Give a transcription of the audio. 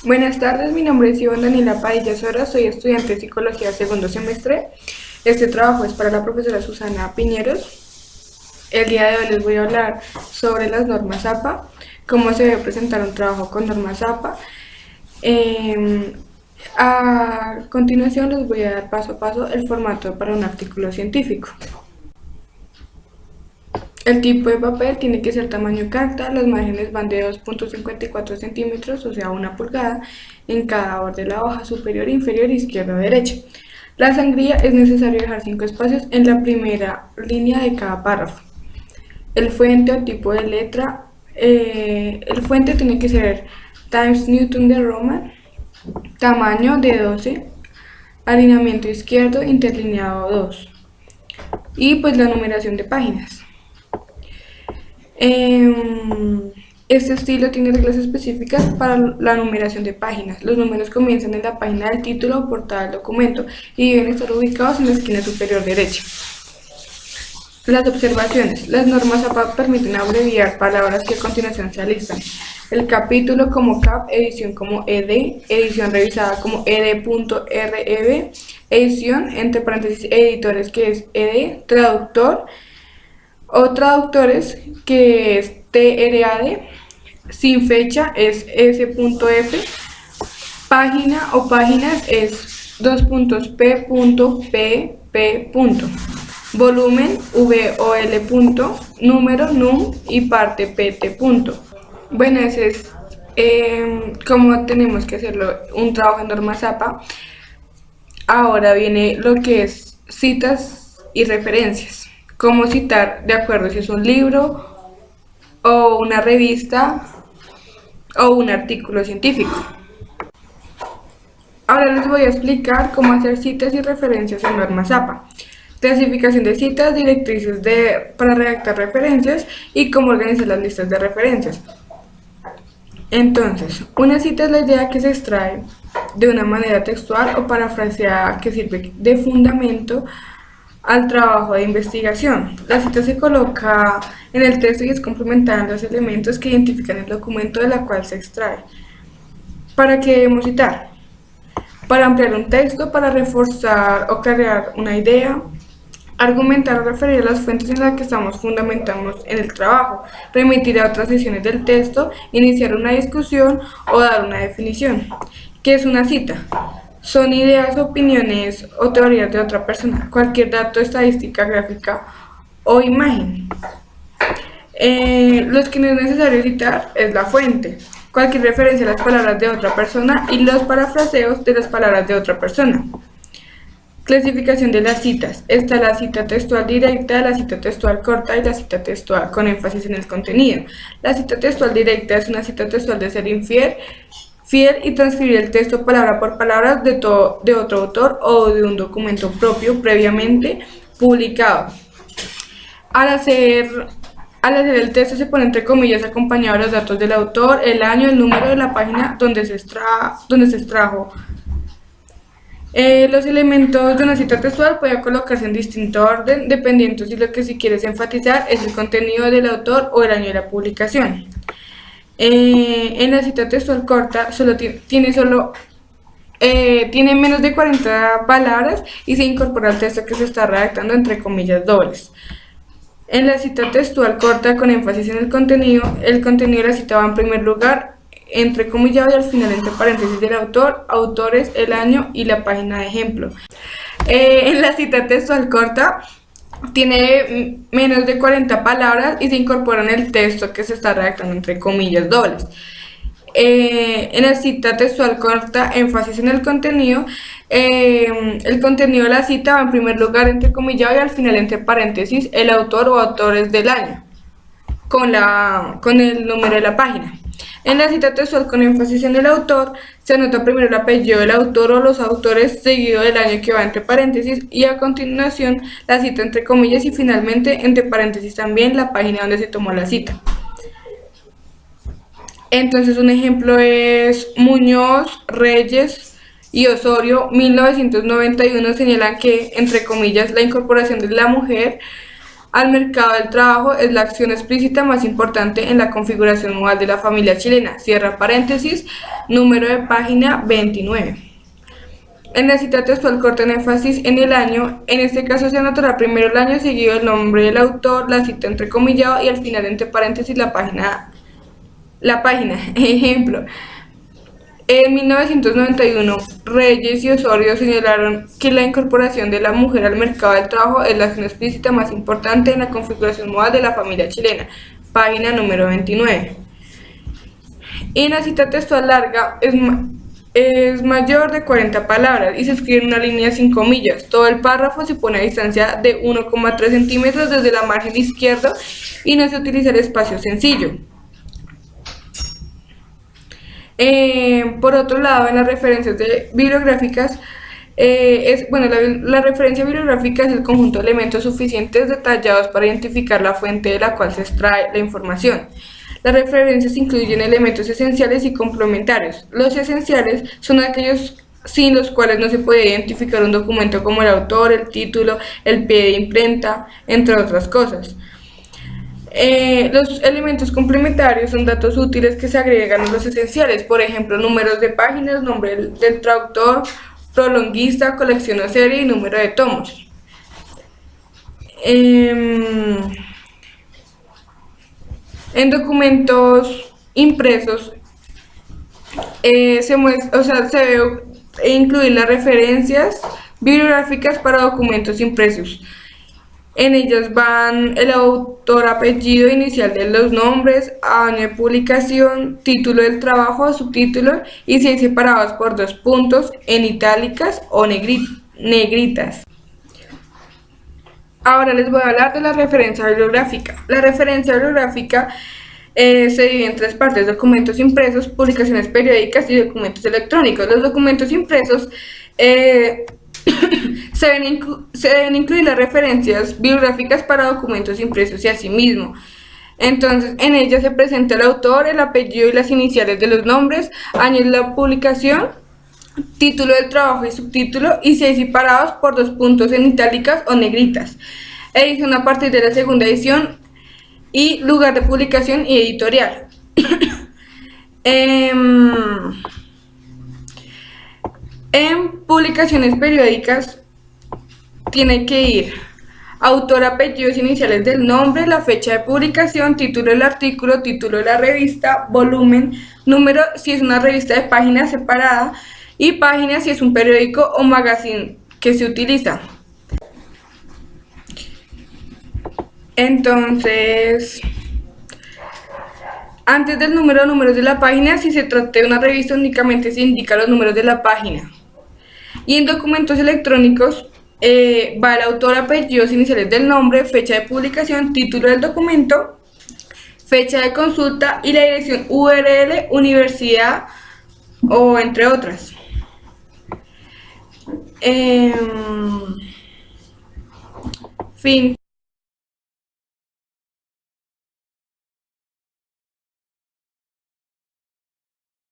Buenas tardes, mi nombre es Iván Daniela Padilla Sora, soy estudiante de Psicología segundo semestre. Este trabajo es para la profesora Susana Piñeros. El día de hoy les voy a hablar sobre las normas APA, cómo se debe presentar un trabajo con normas APA. A continuación les voy a dar paso a paso el formato para un artículo científico. El tipo de papel tiene que ser tamaño carta, los márgenes van de 2,54 centímetros, o sea 1 pulgada, en cada borde de la hoja superior, inferior, izquierda o derecha. La sangría es necesario dejar 5 espacios en la primera línea de cada párrafo. El fuente o tipo de letra, el fuente tiene que ser Times Newton de Roman, tamaño de 12, alineamiento izquierdo, interlineado 2 y pues la numeración de páginas. Este estilo tiene reglas específicas para la numeración de páginas. Los números comienzan en la página del título o portada del documento y deben estar ubicados en la esquina superior derecha. Las observaciones. Las normas APA permiten abreviar palabras que a continuación se alistan. El capítulo como cap, edición como ed, edición revisada como ed.reb, edición entre paréntesis editores que es ed, traductor o traductores que es TRAD, sin fecha es S.F, página o páginas es P.P. Volumen VOL. Número num y parte PT. Bueno, ese es cómo tenemos que hacerlo un trabajo en normas APA. Ahora viene lo que es citas y referencias. Cómo citar de acuerdo si es un libro o una revista o un artículo científico. Ahora les voy a explicar cómo hacer citas y referencias en normas APA. Clasificación de citas, directrices para redactar referencias y cómo organizar las listas de referencias. Entonces, una cita es la idea que se extrae de una manera textual o parafraseada que sirve de fundamento al trabajo de investigación. La cita se coloca en el texto y es complementada en los elementos que identifican el documento de la cual se extrae. ¿Para qué debemos citar? Para ampliar un texto, para reforzar o crear una idea, argumentar o referir a las fuentes en las que estamos fundamentamos en el trabajo, remitir a otras sesiones del texto, iniciar una discusión o dar una definición. ¿Qué es una cita? Son ideas, opiniones o teorías de otra persona, cualquier dato, estadística, gráfica o imagen. Los que no es necesario citar es la fuente, cualquier referencia a las palabras de otra persona y los parafraseos de las palabras de otra persona. Clasificación de las citas. Está la cita textual directa, la cita textual corta y la cita textual con énfasis en el contenido. La cita textual directa es una cita textual de ser fiel y transcribir el texto palabra por palabra de otro autor o de un documento propio previamente publicado. Al hacer el texto se pone entre comillas acompañado de los datos del autor, el año, el número de la página donde se extrajo. Los elementos de una cita textual pueden colocarse en distinto orden, dependiendo si lo que si quieres enfatizar es el contenido del autor o el año de la publicación. En la cita textual corta tiene menos de 40 palabras y se incorpora al texto que se está redactando entre comillas dobles. En la cita textual corta con énfasis en el contenido de la cita va en primer lugar, entre comillado y al final entre paréntesis del autor, autores, el año y la página de ejemplo. En la cita textual corta tiene menos de 40 palabras y se incorpora en el texto que se está redactando entre comillas dobles. En la cita textual corta, énfasis en el contenido de la cita va en primer lugar entre comillado y al final entre paréntesis el autor o autores del año con el número de la página. En la cita textual con énfasis en el autor, se anota primero el apellido del autor o los autores, seguido del año que va entre paréntesis y a continuación la cita entre comillas y finalmente entre paréntesis también la página donde se tomó la cita. Entonces un ejemplo es Muñoz, Reyes y Osorio, 1991, señalan que, entre comillas, la incorporación de la mujer al mercado del trabajo es la acción explícita más importante en la configuración modal de la familia chilena. Cierra paréntesis, número de página 29. En la cita textual cortan énfasis en el año, en este caso se anotará primero el año, seguido el nombre del autor, la cita entrecomillado y al final entre paréntesis la página. Ejemplo. En 1991, Reyes y Osorio señalaron que la incorporación de la mujer al mercado del trabajo es la acción explícita más importante en la configuración modal de la familia chilena. Página número 29. Y en la cita textual larga es mayor de 40 palabras y se escribe en una línea sin comillas. Todo el párrafo se pone a distancia de 1,3 centímetros desde la margen izquierda y no se utiliza el espacio sencillo. Por otro lado, en las referencias bibliográficas, la referencia bibliográfica es el conjunto de elementos suficientes detallados para identificar la fuente de la cual se extrae la información. Las referencias incluyen elementos esenciales y complementarios. Los esenciales son aquellos sin los cuales no se puede identificar un documento, como el autor, el título, el pie de imprenta, entre otras cosas. Los elementos complementarios son datos útiles que se agregan a los esenciales, por ejemplo, números de páginas, nombre del traductor, prologuista, colección o serie y número de tomos. En documentos impresos se debe incluir las referencias bibliográficas para documentos impresos. En ellas van el autor, apellido inicial de los nombres, año de publicación, título del trabajo, subtítulo y si hay separados por 2 puntos en itálicas o negritas. Ahora les voy a hablar de la referencia bibliográfica. La referencia bibliográfica se divide en 3 partes: documentos impresos, publicaciones periódicas y documentos electrónicos. Los documentos impresos se deben incluir las referencias bibliográficas para documentos impresos y asimismo. Entonces, en ellas se presenta el autor, el apellido y las iniciales de los nombres, año de la publicación, título del trabajo y subtítulo, y 6 separados por 2 puntos en itálicas o negritas. Edición a partir de la segunda edición y lugar de publicación y editorial. En publicaciones periódicas tiene que ir autor, apellidos iniciales del nombre, la fecha de publicación, título del artículo, título de la revista, volumen, número si es una revista de página separada y página si es un periódico o magazine que se utiliza. Entonces, antes del números de la página, si se trata de una revista, únicamente se indican los números de la página. Y en documentos electrónicos va el autor, apellidos iniciales del nombre, fecha de publicación, título del documento, fecha de consulta y la dirección URL, universidad o entre otras. Fin.